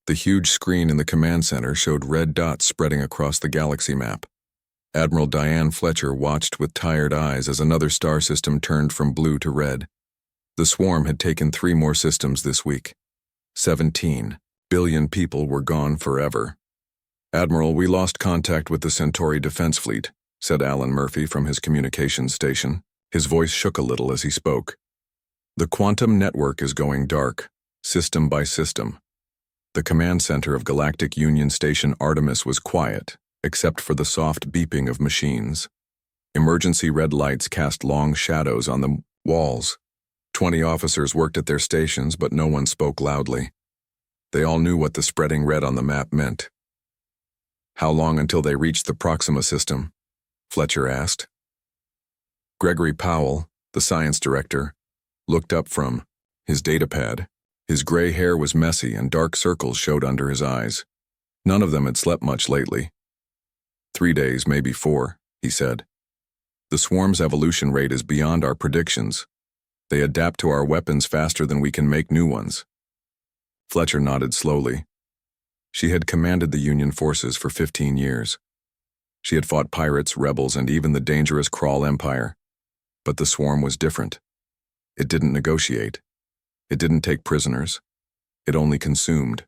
The huge screen in the command center showed red dots spreading across the galaxy map. Admiral Diane Fletcher watched with tired eyes as another star system turned from blue to red. The swarm had taken 3 more systems this week. 17 billion people were gone forever. "Admiral, we lost contact with the Centauri Defense Fleet," said Alan Murphy from his communications station. His voice shook a little as he spoke. "The quantum network is going dark, system by system." The command center of Galactic Union Station Artemis was quiet, except for the soft beeping of machines. Emergency red lights cast long shadows on the walls. 20 officers worked at their stations, but no one spoke loudly. They all knew what the spreading red on the map meant. "How long until they reached the Proxima system?" Fletcher asked. Gregory Powell, the science director, looked up from his datapad. His gray hair was messy and dark circles showed under his eyes. None of them had slept much lately. 3 days, maybe 4, he said. "The swarm's evolution rate is beyond our predictions. They adapt to our weapons faster than we can make new ones." Fletcher nodded slowly. She had commanded the Union forces for 15 years. She had fought pirates, rebels, and even the dangerous Crawl Empire. But the swarm was different. It didn't negotiate. It didn't take prisoners. It only consumed.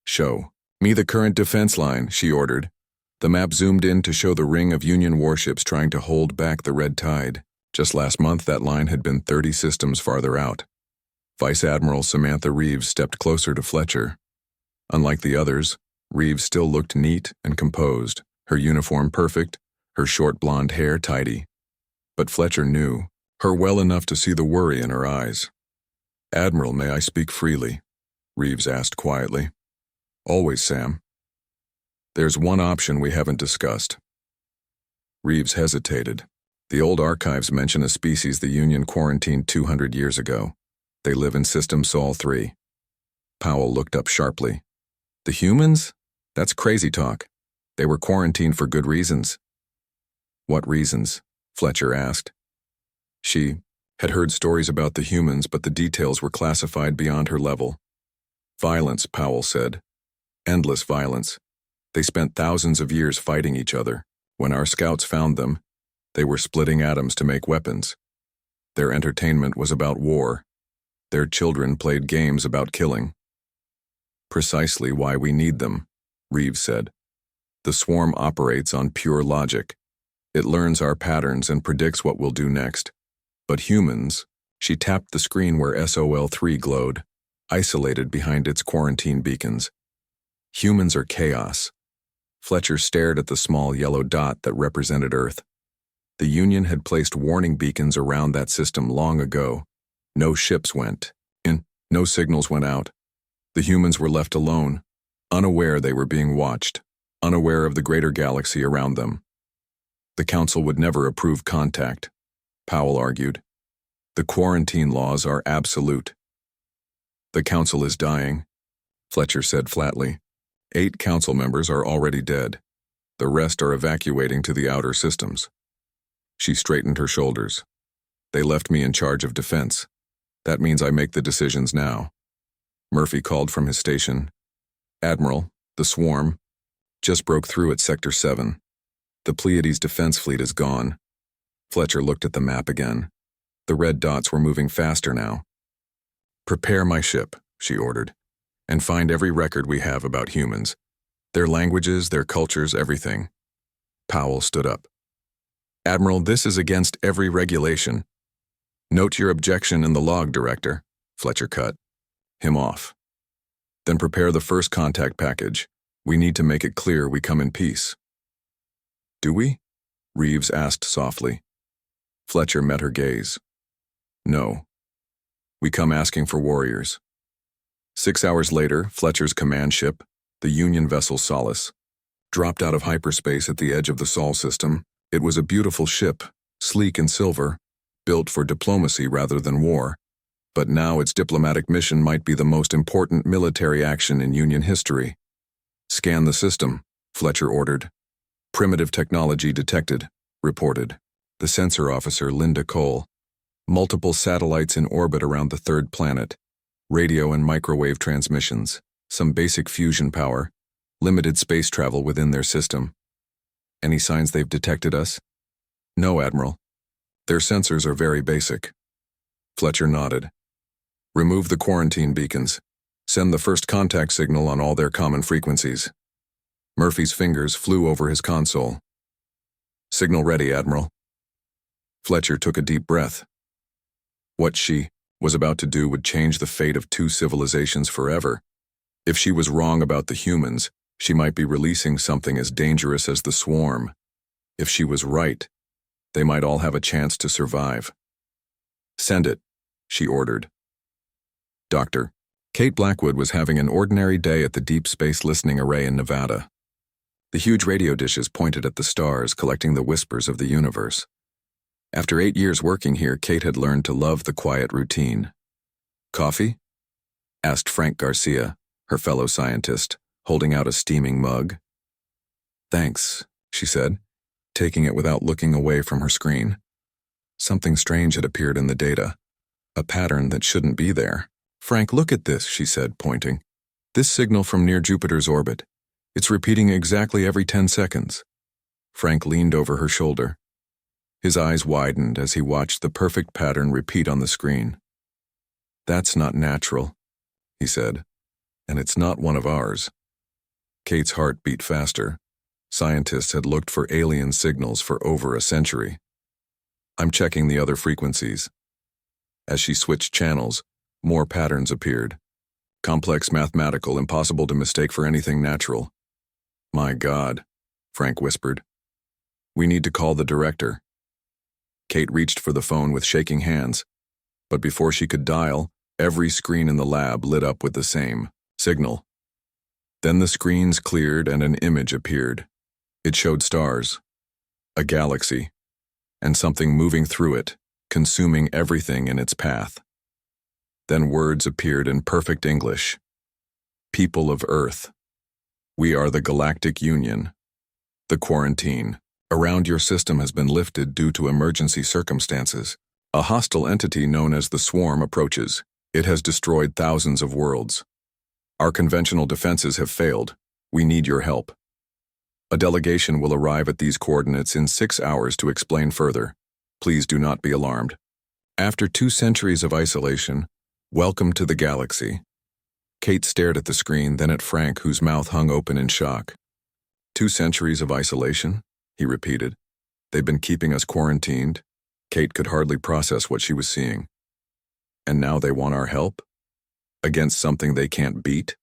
"Show me the current defense line," she ordered. The map zoomed in to show the ring of Union warships trying to hold back the red tide. Just last month, that line had been 30 systems farther out. Vice Admiral Samantha Reeves stepped closer to Fletcher. Unlike the others, Reeves still looked neat and composed, her uniform perfect, her short blonde hair tidy. But Fletcher knew her well enough to see the worry in her eyes. "Admiral, may I speak freely?" Reeves asked quietly. "Always, Sam." "There's one option we haven't discussed." Reeves hesitated. The old archives mention a species the Union quarantined 200 years ago. They live in System Sol 3. Powell looked up sharply. "The humans? That's crazy talk. They were quarantined for good reasons." "What reasons?" Fletcher asked. She had heard stories about the humans, but the details were classified beyond her level. "Violence," Powell said. "Endless violence. They spent thousands of years fighting each other. When our scouts found them, they were splitting atoms to make weapons. Their entertainment was about war. Their children played games about killing." "Precisely why we need them," Reeves said. "The swarm operates on pure logic. It learns our patterns and predicts what we'll do next. But humans," she tapped the screen where SOL-3 glowed, isolated behind its quarantine beacons. "Humans are chaos." Fletcher stared at the small yellow dot that represented Earth. The Union had placed warning beacons around that system long ago. No ships went in, no signals went out. The humans were left alone, unaware they were being watched, unaware of the greater galaxy around them. "The Council would never approve contact," Powell argued. "The quarantine laws are absolute." "The Council is dying," Fletcher said flatly. 8 Council members are already dead. The rest are evacuating to the outer systems. She straightened her shoulders. "They left me in charge of defense. That means I make the decisions now." Murphy called from his station. "Admiral, the swarm just broke through at Sector 7. The Pleiades defense fleet is gone." Fletcher looked at the map again. The red dots were moving faster now. "Prepare my ship," she ordered, "and find every record we have about humans. Their languages, their cultures, everything." Powell stood up. "Admiral, this is against every regulation." "Note your objection in the log, Director," Fletcher cut him off. "Then prepare the first contact package. We need to make it clear we come in peace." "Do we?" Reeves asked softly. Fletcher met her gaze. "No. We come asking for warriors." 6 hours later, Fletcher's command ship, the Union vessel Solace, dropped out of hyperspace at the edge of the Sol system. It was a beautiful ship, sleek and silver, built for diplomacy rather than war. But now its diplomatic mission might be the most important military action in Union history. "Scan the system," Fletcher ordered. "Primitive technology detected," reported the sensor officer Linda Cole. "Multiple satellites in orbit around the 3rd planet. Radio and microwave transmissions. Some basic fusion power, limited space travel within their system. Any signs they've detected us? No, Admiral. Their sensors are very basic. Fletcher nodded. Remove the quarantine beacons. Send the first contact signal on all their common frequencies. Murphy's fingers flew over his console. Signal ready, Admiral. Fletcher took a deep breath. What she was about to do would change the fate of two civilizations forever. If she was wrong about the humans, she might be releasing something as dangerous as the swarm. If she was right, they might all have a chance to survive. Send it, she ordered. Doctor, Kate Blackwood was having an ordinary day at the Deep Space Listening Array in Nevada. The huge radio dishes pointed at the stars, collecting the whispers of the universe. After 8 years working here, Kate had learned to love the quiet routine. Coffee? Asked Frank Garcia, her fellow scientist, holding out a steaming mug. Thanks, she said, taking it without looking away from her screen. Something strange had appeared in the data, a pattern that shouldn't be there. Frank, look at this, she said, pointing. This signal from near Jupiter's orbit. It's repeating exactly every 10 seconds. Frank leaned over her shoulder. His eyes widened as he watched the perfect pattern repeat on the screen. That's not natural, he said, and it's not one of ours. Kate's heart beat faster. Scientists had looked for alien signals for over a century. I'm checking the other frequencies. As she switched channels, more patterns appeared. Complex, mathematical, impossible to mistake for anything natural. My God, Frank whispered. We need to call the director. Kate reached for the phone with shaking hands, but before she could dial, every screen in the lab lit up with the same signal. Then the screens cleared and an image appeared. It showed stars, a galaxy, and something moving through it, consuming everything in its path. Then words appeared in perfect English. People of Earth. We are the Galactic Union. The quarantine around your system has been lifted due to emergency circumstances. A hostile entity known as the Swarm approaches. It has destroyed thousands of worlds. Our conventional defenses have failed. We need your help. A delegation will arrive at these coordinates in 6 hours to explain further. Please do not be alarmed. After 2 centuries of isolation, welcome to the galaxy. Kate stared at the screen, then at Frank, whose mouth hung open in shock. 2 centuries of isolation? He repeated. They've been keeping us quarantined. Kate could hardly process what she was seeing. And now they want our help? Against something they can't beat?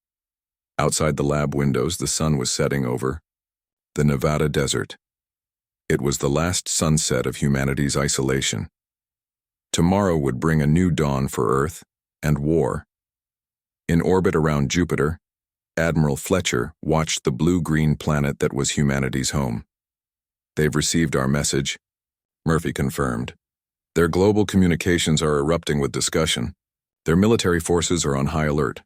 Outside the lab windows, the sun was setting over the Nevada desert. It was the last sunset of humanity's isolation. Tomorrow would bring a new dawn for Earth and war. In orbit around Jupiter, Admiral Fletcher watched the blue-green planet that was humanity's home. They've received our message, Murphy confirmed. Their global communications are erupting with discussion. Their military forces are on high alert.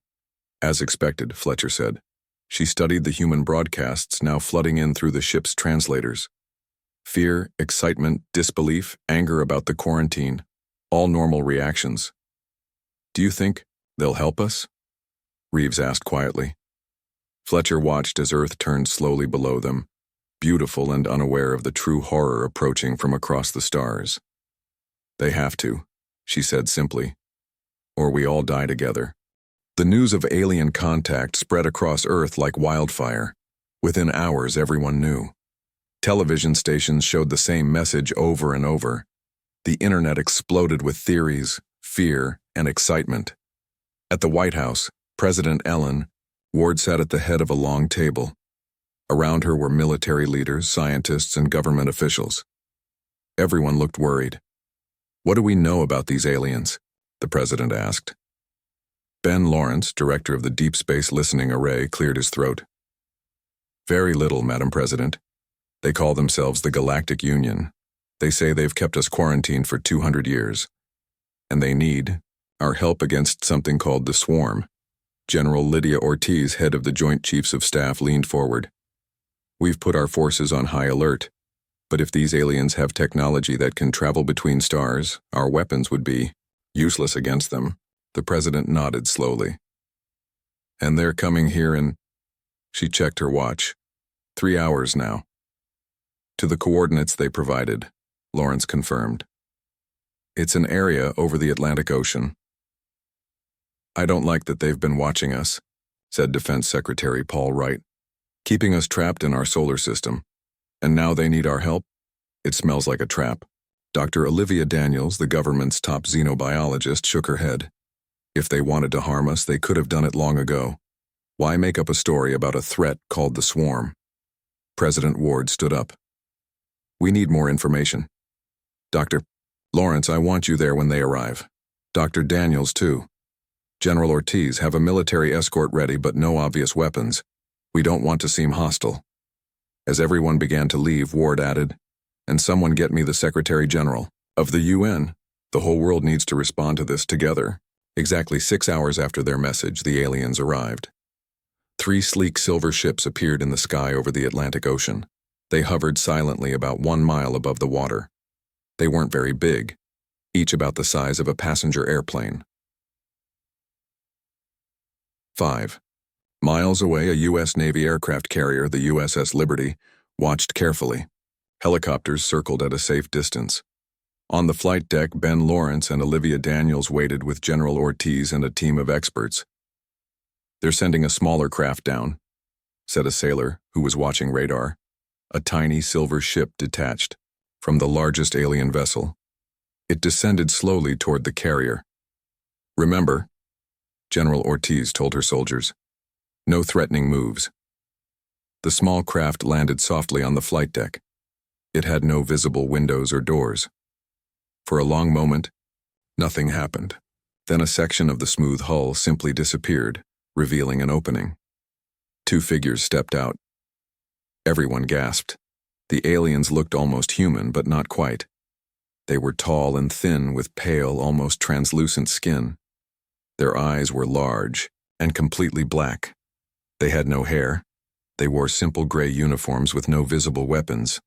As expected, Fletcher said. She studied the human broadcasts now flooding in through the ship's translators. Fear, excitement, disbelief, anger about the quarantine, all normal reactions. Do you think they'll help us? Reeves asked quietly. Fletcher watched as Earth turned slowly below them, beautiful and unaware of the true horror approaching from across the stars. They have to, she said simply, or we all die together. The news of alien contact spread across Earth like wildfire. Within hours, everyone knew. Television stations showed the same message over and over. The internet exploded with theories, fear, and excitement. At the White House, President Ellen Ward sat at the head of a long table. Around her were military leaders, scientists, and government officials. Everyone looked worried. What do we know about these aliens? The president asked. Ben Lawrence, director of the Deep Space Listening Array, cleared his throat. Very little, Madam President. They call themselves the Galactic Union. They say they've kept us quarantined for 200 years. And they need our help against something called the Swarm. General Lydia Ortiz, head of the Joint Chiefs of Staff, leaned forward. We've put our forces on high alert, but if these aliens have technology that can travel between stars, our weapons would be useless against them. The president nodded slowly. And they're coming here in... She checked her watch. 3 hours now. To the coordinates they provided, Lawrence confirmed. It's an area over the Atlantic Ocean. I don't like that they've been watching us, said Defense Secretary Paul Wright, keeping us trapped in our solar system. And now they need our help? It smells like a trap. Dr. Olivia Daniels, the government's top xenobiologist, shook her head. If they wanted to harm us, they could have done it long ago. Why make up a story about a threat called the swarm? President Ward stood up. We need more information. Dr. Lawrence, I want you there when they arrive. Dr. Daniels, too. General Ortiz, have a military escort ready but no obvious weapons. We don't want to seem hostile. As everyone began to leave, Ward added, and someone get me the Secretary General of the UN. The whole world needs to respond to this together. Exactly 6 hours after their message, the aliens arrived. 3 sleek silver ships appeared in the sky over the Atlantic Ocean. They hovered silently about 1 mile above the water. They weren't very big, each about the size of a passenger airplane. 5 miles away, a U.S. Navy aircraft carrier, the USS Liberty, watched carefully. Helicopters circled at a safe distance. On the flight deck, Ben Lawrence and Olivia Daniels waited with General Ortiz and a team of experts. They're sending a smaller craft down, said a sailor who was watching radar. A tiny silver ship detached from the largest alien vessel. It descended slowly toward the carrier. Remember, General Ortiz told her soldiers, no threatening moves. The small craft landed softly on the flight deck. It had no visible windows or doors. For a long moment, nothing happened. Then a section of the smooth hull simply disappeared, revealing an opening. 2 figures stepped out. Everyone gasped. The aliens looked almost human, but not quite. They were tall and thin with pale, almost translucent skin. Their eyes were large and completely black. They had no hair. They wore simple gray uniforms with no visible weapons.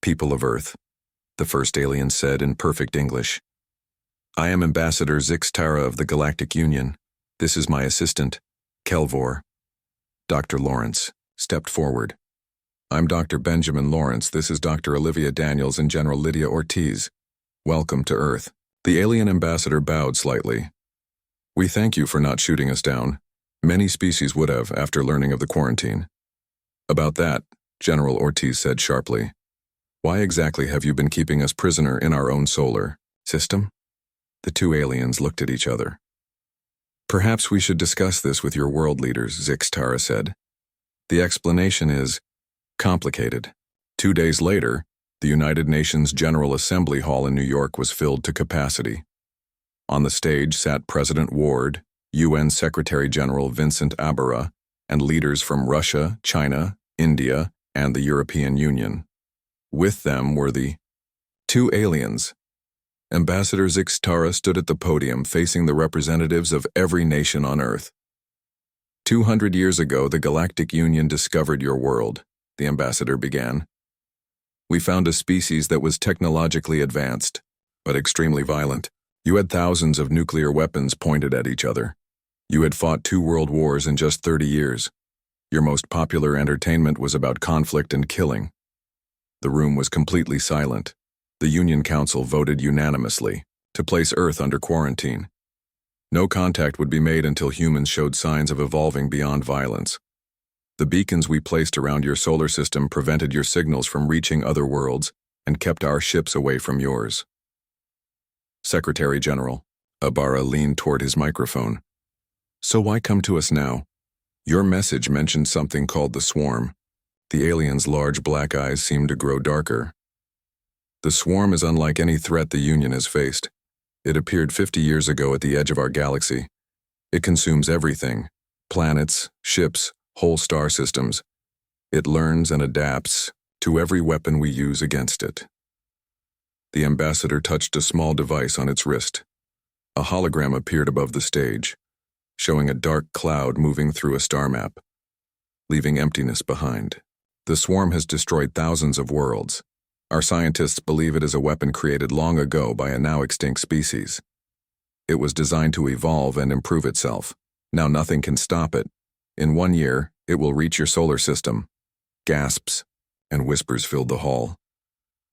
People of Earth, the first alien said in perfect English. I am Ambassador Zix Tara of the Galactic Union. This is my assistant, Kelvor. Dr. Lawrence stepped forward. I'm Dr. Benjamin Lawrence. This is Dr. Olivia Daniels and General Lydia Ortiz. Welcome to Earth. The alien ambassador bowed slightly. We thank you for not shooting us down. Many species would have after learning of the quarantine. About that, General Ortiz said sharply. Why exactly have you been keeping us prisoner in our own solar system? The 2 aliens looked at each other. Perhaps we should discuss this with your world leaders, Zix Tara said. The explanation is complicated. 2 days later, the United Nations General Assembly Hall in New York was filled to capacity. On the stage sat President Ward, UN Secretary General Vincent Abera, and leaders from Russia, China, India, and the European Union. With them were the 2 aliens. Ambassador Zix Tara stood at the podium facing the representatives of every nation on Earth. 200 years ago, the Galactic Union discovered your world, the ambassador began. We found a species that was technologically advanced, but extremely violent. You had thousands of nuclear weapons pointed at each other. You had fought 2 world wars in just 30 years. Your most popular entertainment was about conflict and killing. The room was completely silent. The Union Council voted unanimously to place Earth under quarantine. No contact would be made until humans showed signs of evolving beyond violence. The beacons we placed around your solar system prevented your signals from reaching other worlds and kept our ships away from yours. Secretary General Abara leaned toward his microphone. So why come to us now? Your message mentioned something called the swarm. The alien's large black eyes seemed to grow darker. The swarm is unlike any threat the Union has faced. It appeared 50 years ago at the edge of our galaxy. It consumes everything, planets, ships, whole star systems. It learns and adapts to every weapon we use against it. The ambassador touched a small device on its wrist. A hologram appeared above the stage, showing a dark cloud moving through a star map, leaving emptiness behind. The swarm has destroyed thousands of worlds. Our scientists believe it is a weapon created long ago by a now extinct species. It was designed to evolve and improve itself, Now nothing can stop it. In 1 year, it will reach your solar system. Gasps and whispers filled the hall.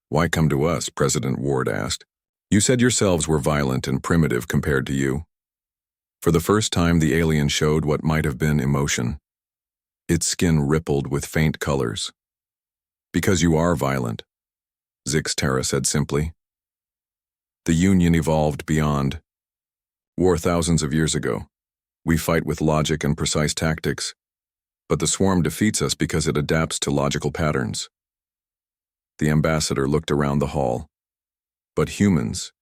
Why come to us? President Ward asked. You said yourselves were violent and primitive compared to you. For the first time, the alien showed what might have been emotion. Its skin rippled with faint colors. Because you are violent, Zixtara said simply. The Union evolved beyond war thousands of years ago. We fight with logic and precise tactics, but the swarm defeats us because it adapts to logical patterns. The ambassador looked around the hall. But humans,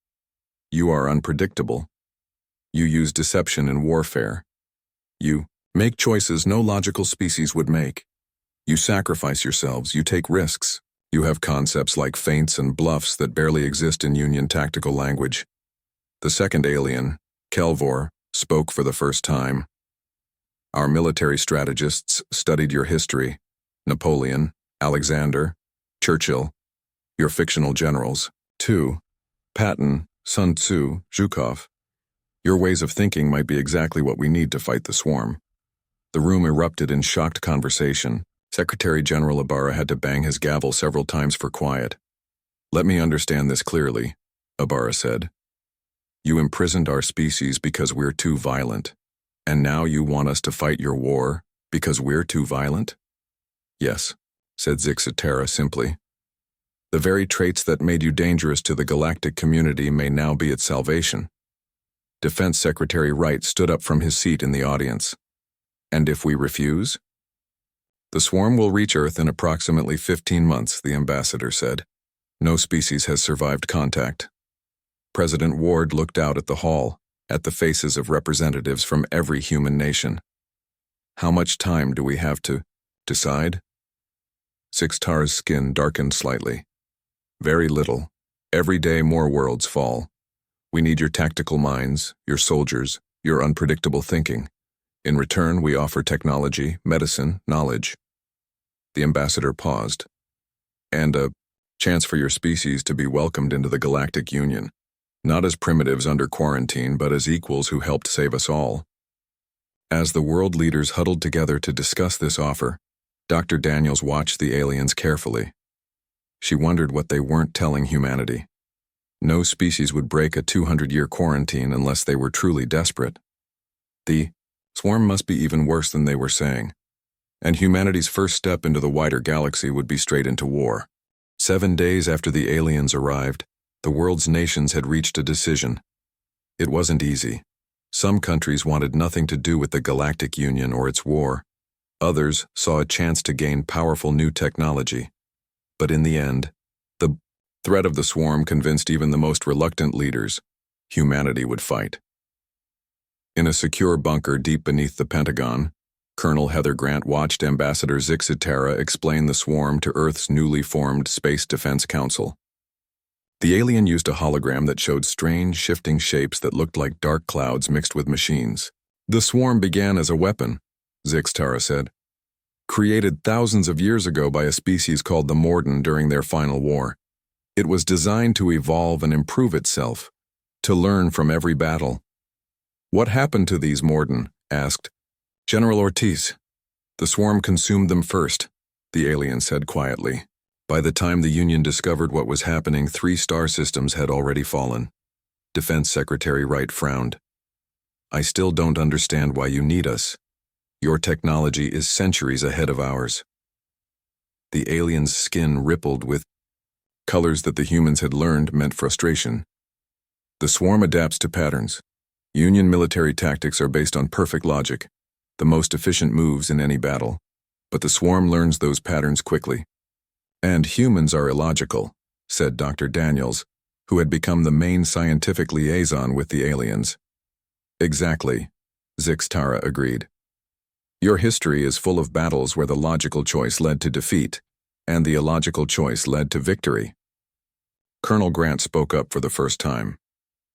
you are unpredictable. You use deception in warfare. You make choices no logical species would make. You sacrifice yourselves, you take risks. You have concepts like feints and bluffs that barely exist in Union tactical language. The second alien, Kelvor, spoke for the first time. Our military strategists studied your history, Napoleon, Alexander, Churchill, your fictional generals, too, Patton, Sun Tzu, Zhukov. Your ways of thinking might be exactly what we need to fight the swarm. The room erupted in shocked conversation. Secretary General Ibarra had to bang his gavel several times for quiet. Let me understand this clearly, Ibarra said. You imprisoned our species because we're too violent, and now you want us to fight your war because we're too violent? Yes, said Zixtara simply. The very traits that made you dangerous to the galactic community may now be its salvation. Defense Secretary Wright stood up from his seat in the audience. And if we refuse? The swarm will reach Earth in approximately 15 months, the ambassador said. No species has survived contact. President Ward looked out at the hall, at the faces of representatives from every human nation. How much time do we have to decide? Zixtara's skin darkened slightly. Very little. Every day more worlds fall. We need your tactical minds, your soldiers, your unpredictable thinking. In return, we offer technology, medicine, knowledge. The ambassador paused. And a chance for your species to be welcomed into the Galactic Union, not as primitives under quarantine, but as equals who helped save us all. As the world leaders huddled together to discuss this offer, Dr. Daniels watched the aliens carefully. She wondered what they weren't telling humanity. No species would break a 200-year quarantine unless they were truly desperate. The swarm must be even worse than they were saying, and humanity's first step into the wider galaxy would be straight into war. 7 days after the aliens arrived, the world's nations had reached a decision. It wasn't easy. Some countries wanted nothing to do with the Galactic Union or its war. Others saw a chance to gain powerful new technology. But in the end, the threat of the swarm convinced even the most reluctant leaders humanity would fight. In a secure bunker deep beneath the Pentagon, Colonel Heather Grant watched Ambassador Zixtara explain the swarm to Earth's newly formed Space Defense Council. The alien used a hologram that showed strange, shifting shapes that looked like dark clouds mixed with machines. The swarm began as a weapon, Zixtara said, created thousands of years ago by a species called the Morden during their final war. It was designed to evolve and improve itself, to learn from every battle. What happened to these Morden? Asked General Ortiz. The swarm consumed them first, the alien said quietly. By the time the Union discovered what was happening, 3 star systems had already fallen. Defense Secretary Wright frowned. I still don't understand why you need us. Your technology is centuries ahead of ours. The alien's skin rippled with colors that the humans had learned meant frustration. The swarm adapts to patterns. Union military tactics are based on perfect logic, the most efficient moves in any battle. But the swarm learns those patterns quickly. And humans are illogical, said Dr. Daniels, who had become the main scientific liaison with the aliens. Exactly, Zixtara agreed. Your history is full of battles where the logical choice led to defeat, and the illogical choice led to victory. Colonel Grant spoke up for the first time.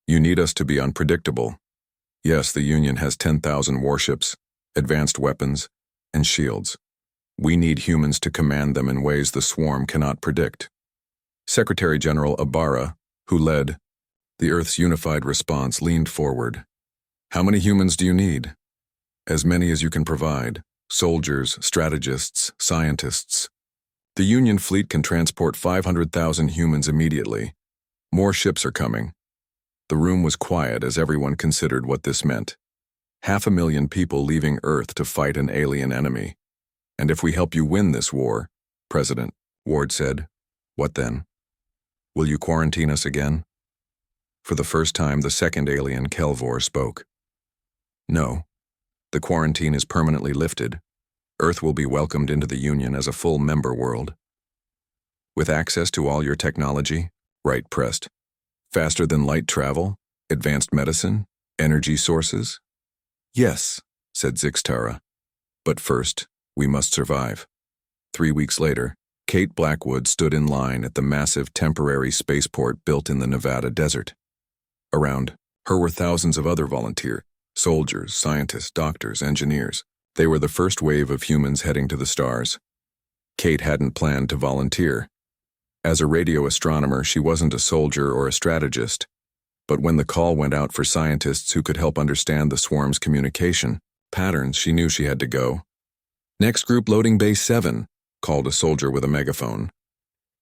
You need us to be unpredictable. Yes, the Union has 10,000 warships, advanced weapons, and shields. We need humans to command them in ways the swarm cannot predict. Secretary General Ibarra, who led the Earth's unified response, leaned forward. How many humans do you need? As many as you can provide. Soldiers, strategists, scientists. The Union fleet can transport 500,000 humans immediately. More ships are coming. The room was quiet as everyone considered what this meant. 500,000 people leaving Earth to fight an alien enemy. And if we help you win this war, President Ward said, what then? Will you quarantine us again? For the first time, the second alien, Kelvor, spoke. No. The quarantine is permanently lifted. Earth will be welcomed into the Union as a full member world. With access to all your technology, Wright pressed. Faster than light travel, advanced medicine, energy sources? Yes, said Zixtara. But first, we must survive. 3 weeks later, Kate Blackwood stood in line at the massive temporary spaceport built in the Nevada desert. Around her were thousands of other volunteers, soldiers, scientists, doctors, engineers. They were the first wave of humans heading to the stars. Kate hadn't planned to volunteer. As a radio astronomer, she wasn't a soldier or a strategist. But when the call went out for scientists who could help understand the swarm's communication patterns, she knew she had to go. Next group loading Base 7, called a soldier with a megaphone.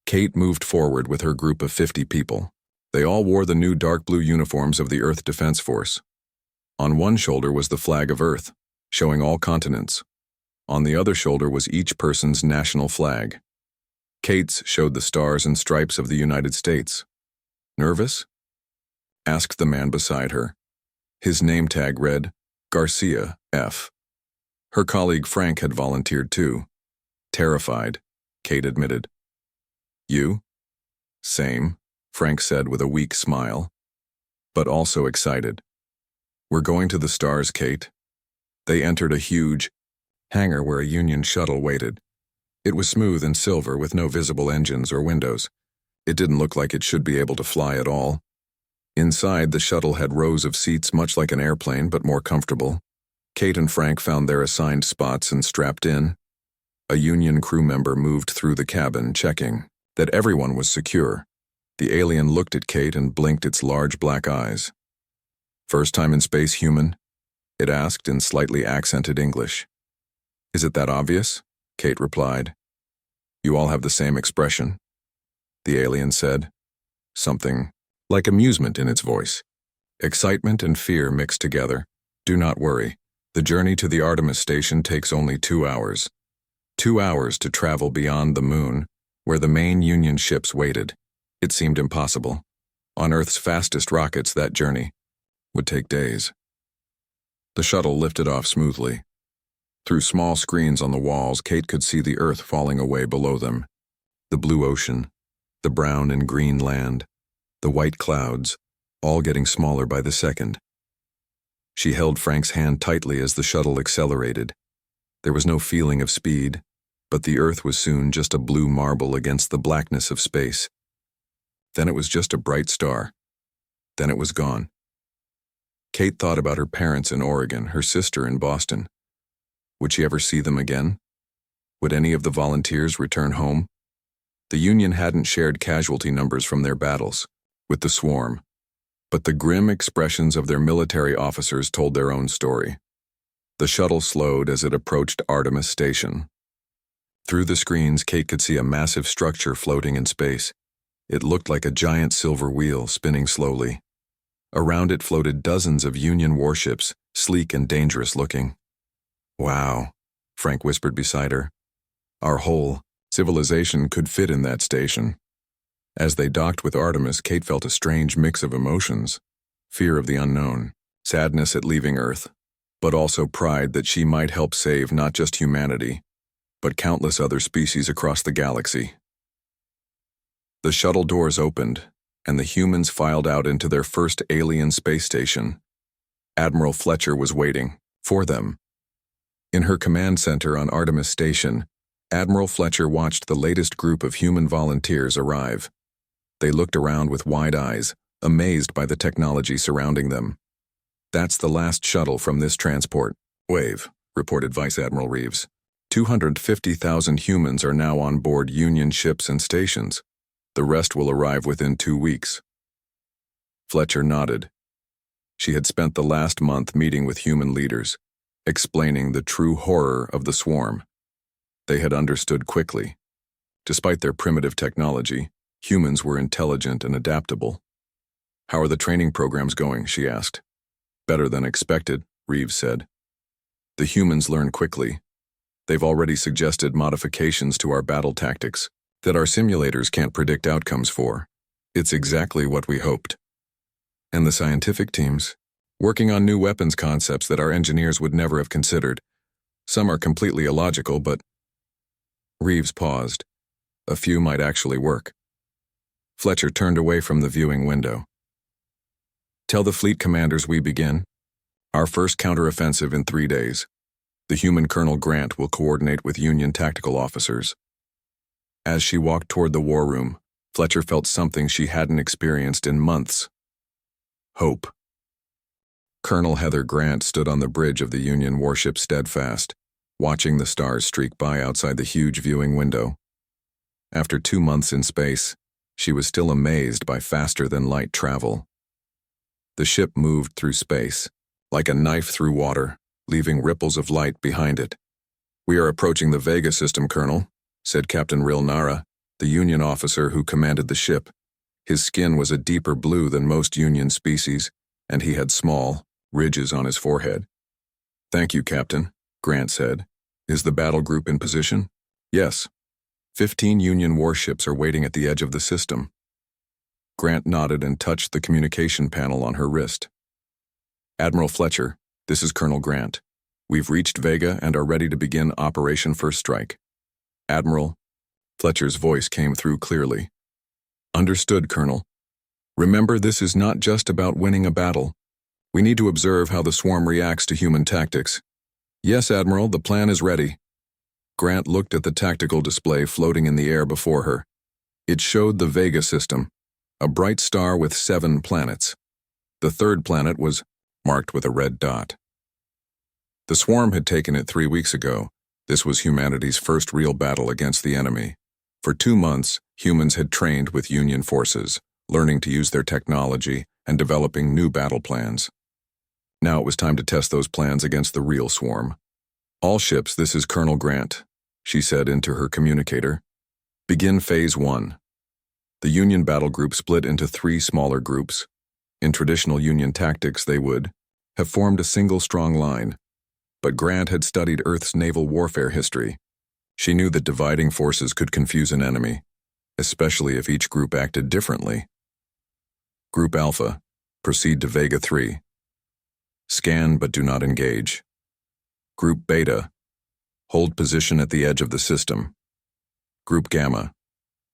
Kate moved forward with her group of 50 people. They all wore the new dark blue uniforms of the Earth Defense Force. On one shoulder was the flag of Earth, showing all continents. On the other shoulder was each person's national flag. Kate's showed the stars and stripes of the United States. Nervous? Asked the man beside her. His name tag read, Garcia, F. Her colleague Frank had volunteered too. Terrified, Kate admitted. You? Same, Frank said with a weak smile. But also excited. We're going to the stars, Kate. They entered a huge hangar where a Union shuttle waited. It was smooth and silver with no visible engines or windows. It didn't look like it should be able to fly at all. Inside, the shuttle had rows of seats much like an airplane but more comfortable. Kate and Frank found their assigned spots and strapped in. A Union crew member moved through the cabin, checking that everyone was secure. The alien looked at Kate and blinked its large black eyes. First time in space, human? It asked in slightly accented English. Is it that obvious? Kate replied. You all have the same expression. The alien said, something like amusement in its voice. Excitement and fear mixed together. Do not worry. The journey to the Artemis station takes only 2 hours. 2 hours to travel beyond the moon, where the main Union ships waited. It seemed impossible. On Earth's fastest rockets, that journey would take days. The shuttle lifted off smoothly. Through small screens on the walls, Kate could see the Earth falling away below them. The blue ocean, the brown and green land, the white clouds, all getting smaller by the second. She held Frank's hand tightly as the shuttle accelerated. There was no feeling of speed, but the Earth was soon just a blue marble against the blackness of space. Then it was just a bright star. Then it was gone. Kate thought about her parents in Oregon, her sister in Boston. Would she ever see them again? Would any of the volunteers return home? The Union hadn't shared casualty numbers from their battles with the swarm, but the grim expressions of their military officers told their own story. The shuttle slowed as it approached Artemis Station. Through the screens, Kate could see a massive structure floating in space. It looked like a giant silver wheel spinning slowly. Around it floated dozens of Union warships, sleek and dangerous looking. Wow, Frank whispered beside her. Our whole civilization could fit in that station. As they docked with Artemis, Kate felt a strange mix of emotions. Fear of the unknown, sadness at leaving Earth, but also pride that she might help save not just humanity, but countless other species across the galaxy. The shuttle doors opened, and the humans filed out into their first alien space station. Admiral Fletcher was waiting for them. In her command center on Artemis Station, Admiral Fletcher watched the latest group of human volunteers arrive. They looked around with wide eyes, amazed by the technology surrounding them. That's the last shuttle from this transport wave, reported Vice Admiral Reeves. 250,000 humans are now on board Union ships and stations. The rest will arrive within 2 weeks. Fletcher nodded. She had spent the last month meeting with human leaders. explaining the true horror of the swarm. They had understood quickly. Despite their primitive technology, humans were intelligent and adaptable. "How are the training programs going?" she asked. "Better than expected," Reeves said. "The humans learn quickly. They've already suggested modifications to our battle tactics that our simulators can't predict outcomes for. It's exactly what we hoped." "And the scientific teams? Working on new weapons concepts that our engineers would never have considered. Some are completely illogical, but—" Reeves paused. "A few might actually work." Fletcher turned away from the viewing window. "Tell the fleet commanders we begin. Our first counteroffensive in 3 days. The human Colonel Grant will coordinate with Union tactical officers." As she walked toward the war room, Fletcher felt something she hadn't experienced in months. Hope. Colonel Heather Grant stood on the bridge of the Union warship Steadfast, watching the stars streak by outside the huge viewing window. After 2 months in space, she was still amazed by faster-than-light travel. The ship moved through space, like a knife through water, leaving ripples of light behind it. "We are approaching the Vega system, Colonel," said Captain Ril Nara, the Union officer who commanded the ship. His skin was a deeper blue than most Union species, and he had small ridges on his forehead. "Thank you, Captain," Grant said. "Is the battle group in position?" "Yes. 15 Union warships are waiting at the edge of the system." Grant nodded and touched the communication panel on her wrist. "Admiral Fletcher, this is Colonel Grant. We've reached Vega and are ready to begin Operation First Strike." "Admiral," Fletcher's voice came through clearly. "Understood, Colonel. Remember, this is not just about winning a battle. We need to observe how the swarm reacts to human tactics." "Yes, Admiral, the plan is ready." Grant looked at the tactical display floating in the air before her. It showed the Vega system, a bright star with 7 planets. The third planet was marked with a red dot. The swarm had taken it 3 weeks ago. This was humanity's first real battle against the enemy. For 2 months, humans had trained with Union forces, learning to use their technology and developing new battle plans. Now it was time to test those plans against the real swarm. "All ships, this is Colonel Grant," she said into her communicator. "Begin Phase 1. The Union battle group split into 3 smaller groups. In traditional Union tactics, they would have formed a single strong line. But Grant had studied Earth's naval warfare history. She knew that dividing forces could confuse an enemy, especially if each group acted differently. Group Alpha, proceed to Vega 3. Scan but do not engage. Group Beta, hold position at the edge of the system. Group Gamma,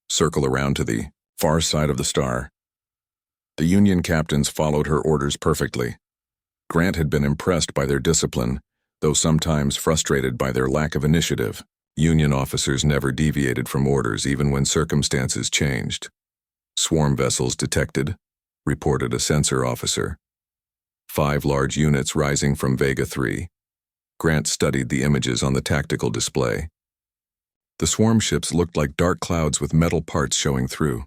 circle around to the far side of the star." The Union captains followed her orders perfectly. Grant had been impressed by their discipline, though sometimes frustrated by their lack of initiative. Union officers never deviated from orders even when circumstances changed. "Swarm vessels detected," reported a sensor officer. 5 large units rising from Vega 3. Grant studied the images on the tactical display. The swarm ships looked like dark clouds with metal parts showing through.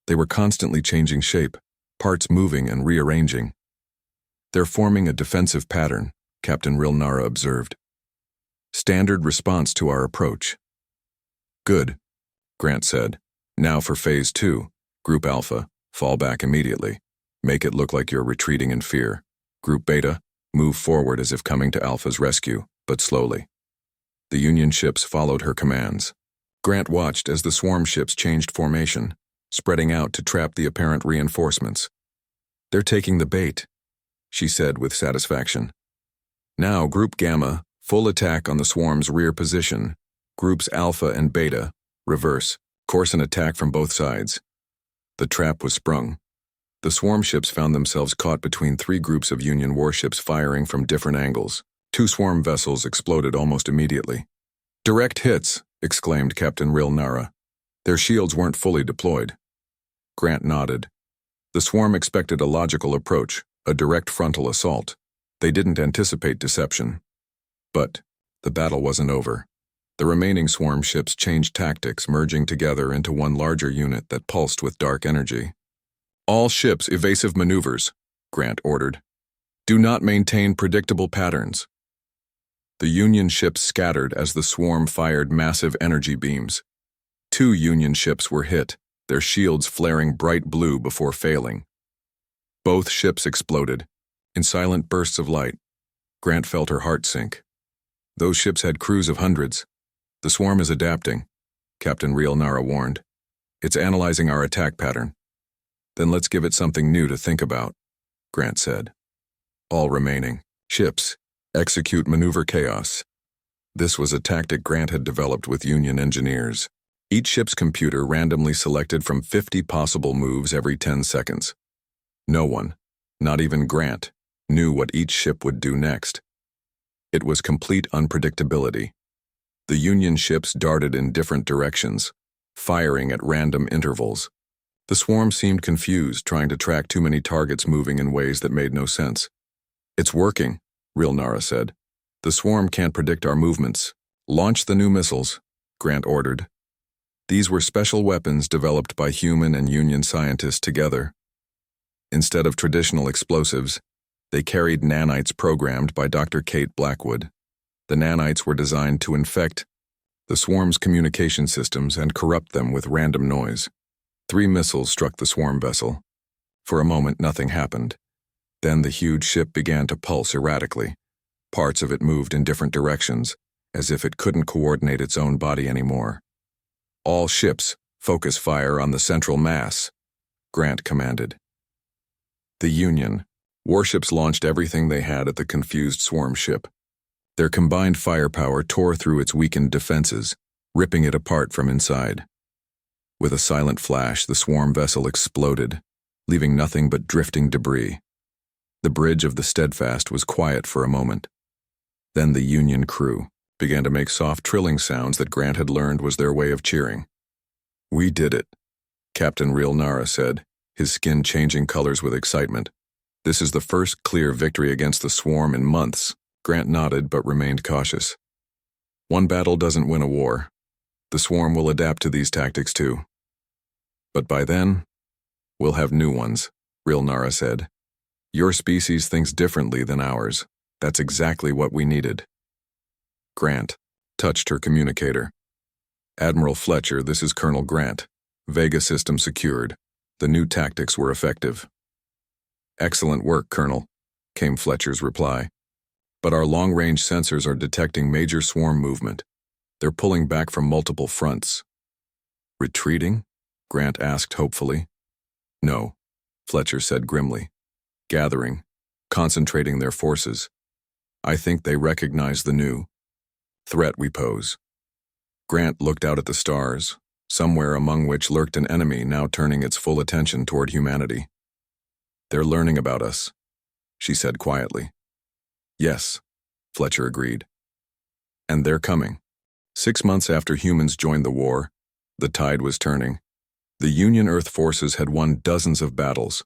They were constantly changing shape, parts moving and rearranging. "They're forming a defensive pattern," Captain Ril Nara observed. "Standard response to our approach." "Good," Grant said. "Now for Phase 2, Group Alpha, fall back immediately. Make it look like you're retreating in fear. Group Beta, move forward as if coming to Alpha's rescue, but slowly." The Union ships followed her commands. Grant watched as the swarm ships changed formation, spreading out to trap the apparent reinforcements. "They're taking the bait," she said with satisfaction. "Now, Group Gamma, full attack on the swarm's rear position. Groups Alpha and Beta, reverse, course and attack from both sides." The trap was sprung. The swarm ships found themselves caught between 3 groups of Union warships firing from different angles. 2 swarm vessels exploded almost immediately. "Direct hits," exclaimed Captain Ril Nara. "Their shields weren't fully deployed." Grant nodded. The swarm expected a logical approach, a direct frontal assault. They didn't anticipate deception. But the battle wasn't over. The remaining swarm ships changed tactics, merging together into one larger unit that pulsed with dark energy. "All ships evasive maneuvers," Grant ordered. "Do not maintain predictable patterns." The Union ships scattered as the swarm fired massive energy beams. 2 Union ships were hit, their shields flaring bright blue before failing. Both ships exploded, in silent bursts of light. Grant felt her heart sink. Those ships had crews of hundreds. The swarm is adapting, Captain Nara warned. It's analyzing our attack pattern. Then let's give it something new to think about, Grant said. All remaining ships execute maneuver chaos. This was a tactic Grant had developed with Union engineers. Each ship's computer randomly selected from 50 possible moves every 10 seconds. No one, not even Grant, knew what each ship would do next. It was complete unpredictability. The Union ships darted in different directions, firing at random intervals. The swarm seemed confused, trying to track too many targets moving in ways that made no sense. It's working, Nara said. The swarm can't predict our movements. Launch the new missiles, Grant ordered. These were special weapons developed by human and Union scientists together. Instead of traditional explosives, they carried nanites programmed by Dr. Kate Blackwood. The nanites were designed to infect the swarm's communication systems and corrupt them with random noise. 3 missiles struck the swarm vessel. For a moment, nothing happened. Then the huge ship began to pulse erratically. Parts of it moved in different directions, as if it couldn't coordinate its own body anymore. All ships, focus fire on the central mass, Grant commanded. The Union warships launched everything they had at the confused swarm ship. Their combined firepower tore through its weakened defenses, ripping it apart from inside. With a silent flash, the swarm vessel exploded, leaving nothing but drifting debris. The bridge of the Steadfast was quiet for a moment. Then the Union crew began to make soft trilling sounds that Grant had learned was their way of cheering. "We did it," Captain Nara said, his skin changing colors with excitement. "This is the first clear victory against the swarm in months." Grant nodded but remained cautious. "One battle doesn't win a war. The swarm will adapt to these tactics too. But by then, we'll have new ones," Nara said. "Your species thinks differently than ours. That's exactly what we needed." Grant touched her communicator. "Admiral Fletcher, this is Colonel Grant. Vega system secured. The new tactics were effective." "Excellent work, Colonel," came Fletcher's reply. "But our long-range sensors are detecting major swarm movement. They're pulling back from multiple fronts." "Retreating?" Grant asked hopefully. "No," Fletcher said grimly. "Gathering, concentrating their forces. I think they recognize the new threat we pose." Grant looked out at the stars, somewhere among which lurked an enemy now turning its full attention toward humanity. "They're learning about us," she said quietly. "Yes," Fletcher agreed. "And they're coming." 6 months after humans joined the war, the tide was turning. The Union Earth forces had won dozens of battles.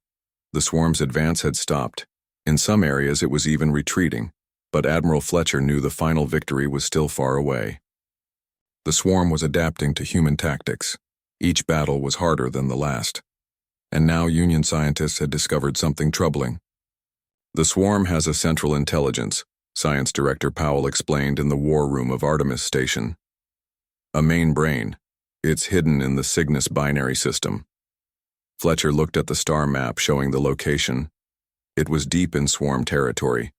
The swarm's advance had stopped. In some areas it was even retreating, but Admiral Fletcher knew the final victory was still far away. The swarm was adapting to human tactics. Each battle was harder than the last. And now Union scientists had discovered something troubling. "The swarm has a central intelligence," Science Director Powell explained in the war room of Artemis Station. "A main brain. It's hidden in the Cygnus binary system." Fletcher looked at the star map showing the location. It was deep in swarm territory,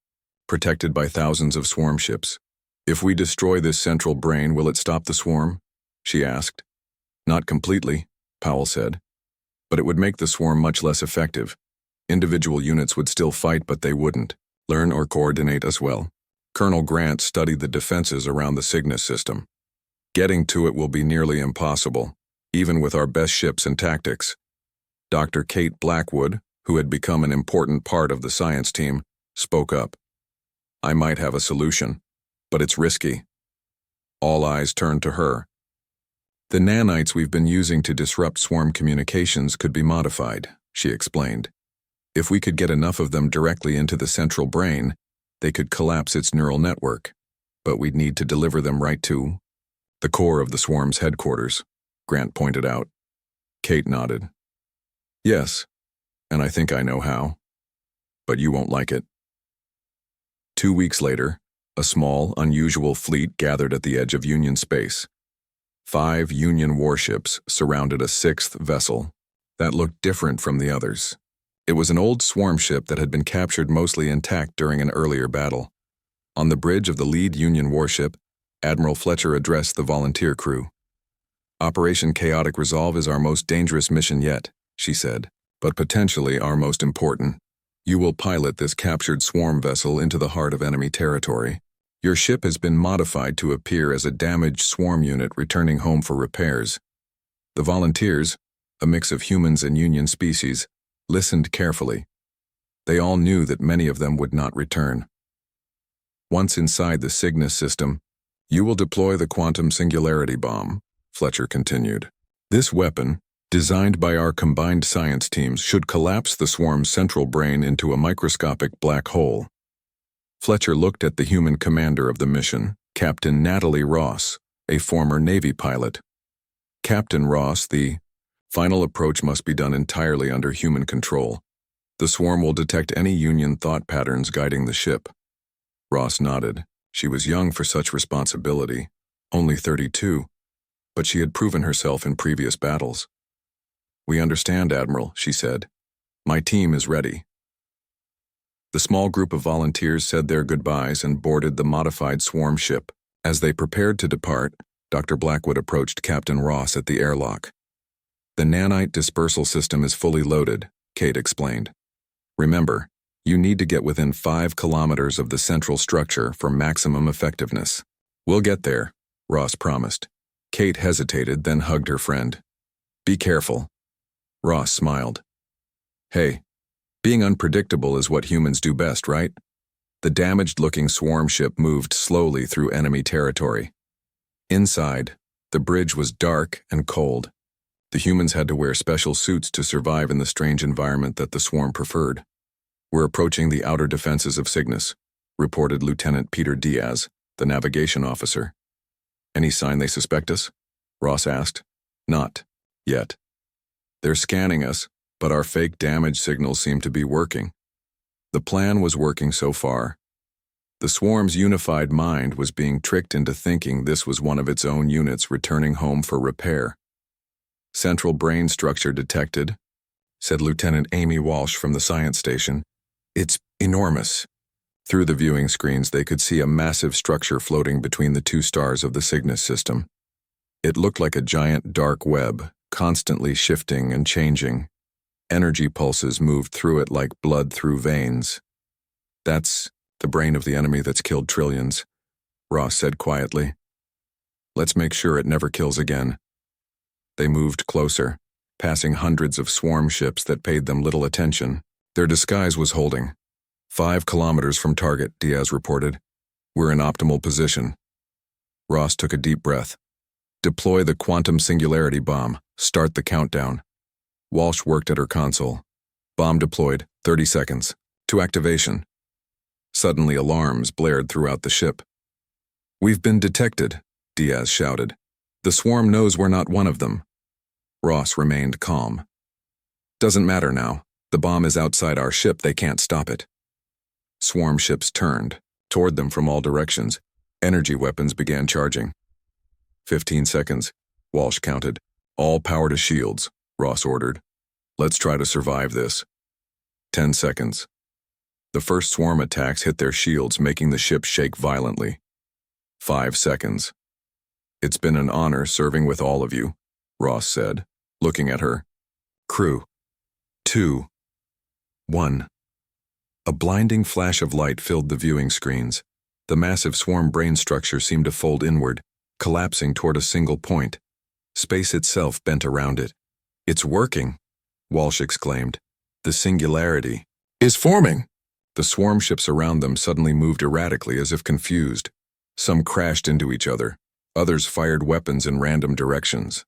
protected by thousands of swarm ships. "If we destroy this central brain, will it stop the swarm?" she asked. "Not completely," Powell said. "But it would make the swarm much less effective. Individual units would still fight, but they wouldn't learn or coordinate as well." Colonel Grant studied the defenses around the Cygnus system. "Getting to it will be nearly impossible, even with our best ships and tactics." Dr. Kate Blackwood, who had become an important part of the science team, spoke up. "I might have a solution, but it's risky." All eyes turned to her. "The nanites we've been using to disrupt swarm communications could be modified," she explained. "If we could get enough of them directly into the central brain, they could collapse its neural network. But we'd need to deliver them right to the core of the swarm's headquarters," Grant pointed out. Kate nodded. "Yes, and I think I know how. But you won't like it." 2 weeks later, A small, unusual fleet gathered at the edge of Union space. 5 Union warships surrounded a 6th vessel that looked different from the others. It was an old swarm ship that had been captured mostly intact during an earlier battle. On the bridge of the lead Union warship, Admiral Fletcher addressed the volunteer crew. "Operation Chaotic Resolve is our most dangerous mission yet," she said, "but potentially our most important. You will pilot this captured swarm vessel into the heart of enemy territory. Your ship has been modified to appear as a damaged swarm unit returning home for repairs." The volunteers, a mix of humans and Union species, listened carefully. They all knew that many of them would not return. "Once inside the Cygnus system, you will deploy the quantum singularity bomb," Fletcher continued. "This weapon, designed by our combined science teams, should collapse the swarm's central brain into a microscopic black hole." Fletcher looked at the human commander of the mission, Captain Natalie Ross, a former Navy pilot. "Captain Ross, the final approach must be done entirely under human control. The swarm will detect any Union thought patterns guiding the ship." Ross nodded. She was young for such responsibility, only 32, but she had proven herself in previous battles. "We understand, Admiral," she said. "My team is ready." The small group of volunteers said their goodbyes and boarded the modified swarm ship. As they prepared to depart, Dr. Blackwood approached Captain Ross at the airlock. "The nanite dispersal system is fully loaded," Kate explained. "Remember, you need to get within 5 kilometers of the central structure for maximum effectiveness." "We'll get there," Ross promised. Kate hesitated, then hugged her friend. "Be careful." Ross smiled. "Hey, being unpredictable is what humans do best, right?" The damaged-looking swarm ship moved slowly through enemy territory. Inside, the bridge was dark and cold. The humans had to wear special suits to survive in the strange environment that the swarm preferred. "We're approaching the outer defenses of Cygnus," reported Lieutenant Peter Diaz, the navigation officer. "Any sign they suspect us?" Ross asked. "Not yet. They're scanning us, but our fake damage signals seem to be working." The plan was working so far. The swarm's unified mind was being tricked into thinking this was one of its own units returning home for repair. "Central brain structure detected," said Lieutenant Amy Walsh from the science station. "It's enormous." Through the viewing screens, they could see a massive structure floating between the 2 stars of the Cygnus system. It looked like a giant dark web, constantly shifting and changing. Energy pulses moved through it like blood through veins. "That's the brain of the enemy that's killed trillions," Ross said quietly. "Let's make sure it never kills again." They moved closer, passing hundreds of swarm ships that paid them little attention. Their disguise was holding. 5 kilometers from target, Diaz reported. "We're in optimal position." Ross took a deep breath. "Deploy the quantum singularity bomb. Start the countdown." Walsh worked at her console. "Bomb deployed, 30 seconds. To activation." Suddenly alarms blared throughout the ship. "We've been detected," Diaz shouted. "The swarm knows we're not one of them." Ross remained calm. "Doesn't matter now. The bomb is outside our ship. They can't stop it." Swarm ships turned, toward them from all directions. Energy weapons began charging. 15 seconds, Walsh counted. "All power to shields," Ross ordered. "Let's try to survive this." 10 seconds. The first swarm attacks hit their shields, making the ship shake violently. 5 seconds. "It's been an honor serving with all of you," Ross said, looking at her. "Crew. 2. 1. A blinding flash of light filled the viewing screens. The massive swarm brain structure seemed to fold inward, collapsing toward a single point. Space itself bent around it. "It's working," Walsh exclaimed. "The singularity is forming." The swarm ships around them suddenly moved erratically as if confused. Some crashed into each other. Others fired weapons in random directions.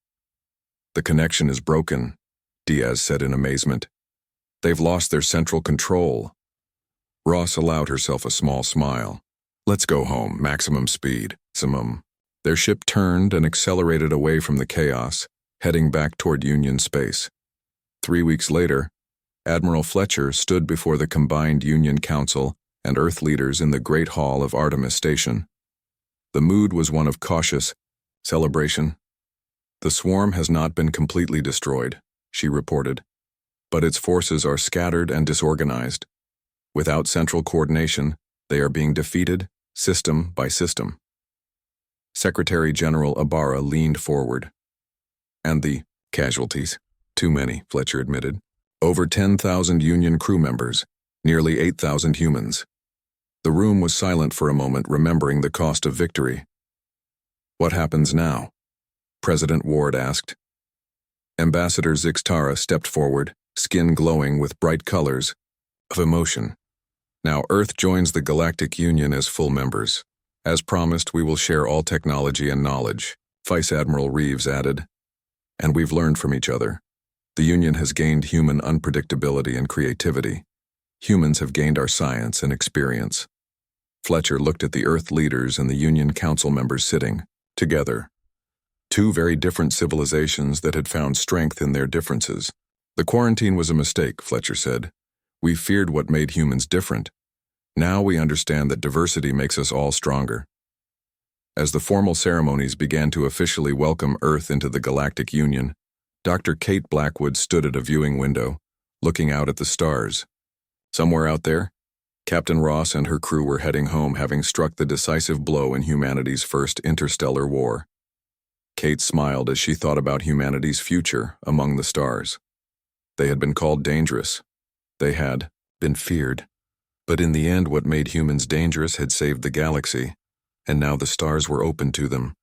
"The connection is broken," Diaz said in amazement. "They've lost their central control." Ross allowed herself a small smile. "Let's go home, maximum speed, simum." Their ship turned and accelerated away from the chaos, heading back toward Union space. 3 weeks later, Admiral Fletcher stood before the combined Union Council and Earth leaders in the Great Hall of Artemis Station. The mood was one of cautious celebration. "The swarm has not been completely destroyed," she reported, "but its forces are scattered and disorganized. Without central coordination, they are being defeated, system by system." Secretary General Ibarra leaned forward. "And the casualties? Too many," Fletcher admitted. "Over 10,000 Union crew members, nearly 8,000 humans." The room was silent for a moment, remembering the cost of victory. "What happens now?" President Ward asked. Ambassador Zixtara stepped forward, skin glowing with bright colors of emotion. "Now Earth joins the Galactic Union as full members. As promised, we will share all technology and knowledge," Vice Admiral Reeves added. "And we've learned from each other. The Union has gained human unpredictability and creativity. Humans have gained our science and experience." Fletcher looked at the Earth leaders and the Union Council members sitting together. Two very different civilizations that had found strength in their differences. "The quarantine was a mistake," Fletcher said. "We feared what made humans different. Now we understand that diversity makes us all stronger." As the formal ceremonies began to officially welcome Earth into the Galactic Union, Dr. Kate Blackwood stood at a viewing window, looking out at the stars. Somewhere out there, Captain Ross and her crew were heading home, having struck the decisive blow in humanity's first interstellar war. Kate smiled as she thought about humanity's future among the stars. They had been called dangerous. They had been feared. But in the end, what made humans dangerous had saved the galaxy, and now the stars were open to them.